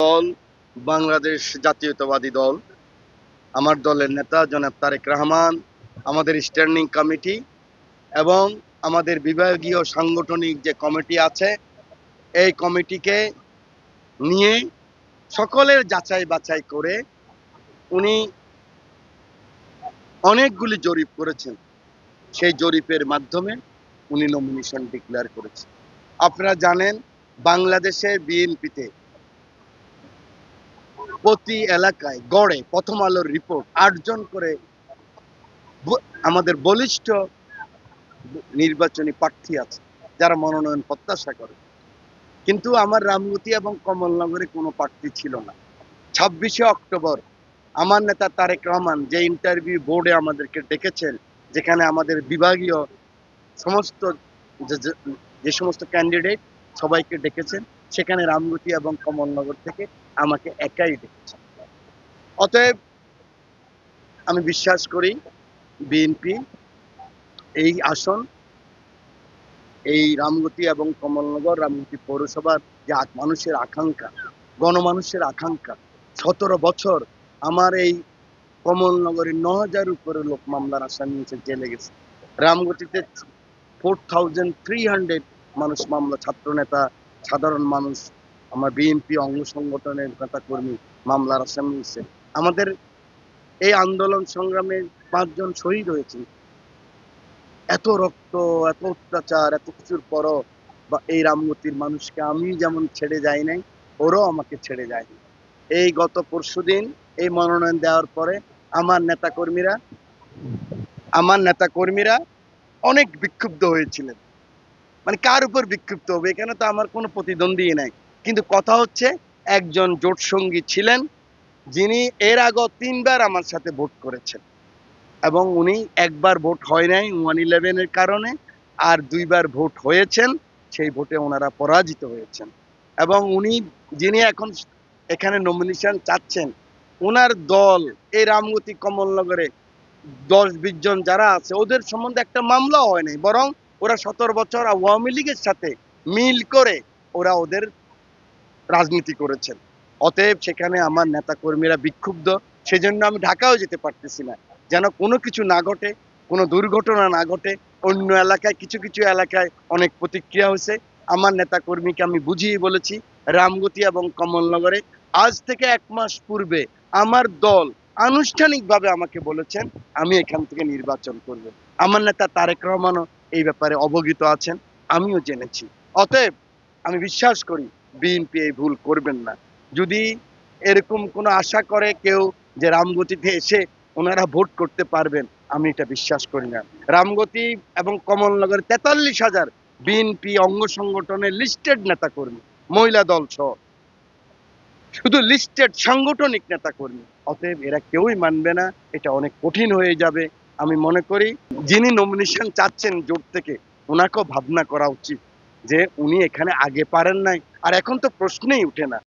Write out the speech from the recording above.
দল বাংলাদেশ জাতীয়তাবাদী দল। আমার দলের নেতা জনাব তারেক রহমান, আমাদের স্ট্যান্ডিং কমিটি এবং আমাদের বিভাগীয় সাংগঠনিক যে কমিটি আছে, এই কমিটিকে নিয়ে সকলের যাচাই বাছাই করে উনি অনেকগুলি জরিপ করেছেন। সেই জরিপের মাধ্যমে উনি নমিনেশন ডিক্লেয়ার করেছেন। আপনারা জানেন, বাংলাদেশের বিএনপিতে প্রতি এলাকায় গড়ে প্রথম আলোর রিপোর্ট ৮ জন করে আমাদের বলিষ্ঠ নির্বাচনী প্রার্থী আছে যারা মনোনয়ন প্রত্যাশা করে। কিন্তু আমার রামগতি এবং কমলনগরে কোনো প্রার্থী ছিল না। ২৬শে অক্টোবর আমার নেতা তারেক রহমান যে ইন্টারভিউ বোর্ডে আমাদেরকে ডেকেছেন, যেখানে আমাদের বিভাগীয় সমস্ত যে সমস্ত ক্যান্ডিডেট সবাইকে ডেকেছেন, সেখানে রামগতি এবং কমলনগর থেকে আমাকে একাই ডেকেছেন। অতএব আমি বিশ্বাস করি বিএনপি এই আসন, এই রামগতি এবং কমলনগর, রামগতি পৌরসভার যে মানুষের আকাঙ্ক্ষা, গণমানুষের আকাঙ্ক্ষা, ১৭ বছর আমার এই কমলনগরের ৯,০০০ উপরে লোক মামলার আসামি হয়েছে, জেলে গেছে। রামগতিতে 4,300 মানুষ মামলা, ছাত্র নেতা, সাধারণ মানুষ, আমার বিএনপি অঙ্গ সংগঠনের নেতা কর্মী মামলার আসামি হয়েছে। আমাদের এই আন্দোলন সংগ্রামে ৫ জন শহীদ হয়েছে। এত রক্ত, এত অত্যাচার, এত কিছুর পরও এই রামগতির মানুষকে আমি যেমন ছেড়ে যাই নাই, ওরাও আমাকে ছেড়ে যায়নি। এই গত পরশুদিন এই মনোনয়ন দেওয়ার পরে আমার নেতাকর্মীরা অনেক বিক্ষুব্ধ হয়েছিলেন। মানে কার উপর বিক্ষুব্ধ হবে? এখানে তো আমার কোনো প্রতিদ্বন্দ্বী নাই। কিন্তু কথা হচ্ছে, একজন জোট সঙ্গী ছিলেন যিনি এর আগে ৩ বার আমার সাথে ভোট করেছেন এবং উনি একবার ভোট হয় নাই 111 এর কারণে, আর ২ বার ভোট হয়েছেন, সেই ভোটে ওনারা পরাজিত হয়েছেন। এবং উনি যিনি এখন এখানে নমিনেশন চাচ্ছেন, ওনার দল এই রামগতি কমলনগরে ১০-২০ জন যারা আছে ওদের সম্বন্ধে একটা মামলাও হয় নাই, বরং ওরা ১৭ বছর আওয়ামী লীগের সাথে মিল করে ওরা ওদের রাজনীতি করেছেন। অতএব সেখানে আমার নেতা কর্মীরা বিক্ষুব্ধ, সেজন্য আমি ঢাকাও যেতে পারতেছি না, যেন কোনো কিছু না ঘটে, কোনো দুর্ঘটনা না ঘটে। অন্য এলাকায় কিছু কিছু এলাকায় অনেক প্রতিক্রিয়া হয়েছে। আমার নেতা কর্মীকে আমি বুঝিয়ে বলেছি, রামগতি এবং কমলনগরে আজ থেকে ১ মাস পূর্বে আমার দল আনুষ্ঠানিকভাবে আমাকে বলেছেন আমি এখান থেকে নির্বাচন করব। আমার নেতা তারেক রহমানও এই ব্যাপারে অবগত আছেন, আমিও জেনেছি। অতএব আমি বিশ্বাস করি বিএনপি এই ভুল করবেন না। যদি এরকম কোনো আশা করে কেউ যে রামগতিতে এসে ওনারা ভোট করতে পারবেন, আমি এটা বিশ্বাস করি না। রামগতি এবং কমলনগরে ৪৩,০০০ বিএনপি অঙ্গ সংগঠনের লিস্টেড নেতাকর্মী, মহিলা দল সহ, শুধু লিস্টেড সাংগঠনিক নেতাকর্মী। অতএব এরা কেউই মানবে না, এটা অনেক কঠিন হয়ে যাবে। আমি মনে করি যিনি নমিনেশন চাচ্ছেন জোট থেকে, ওনাকেও ভাবনা করা উচিত যে উনি এখানে আগে পারেন নাই, আর এখন তো প্রশ্নই উঠে না।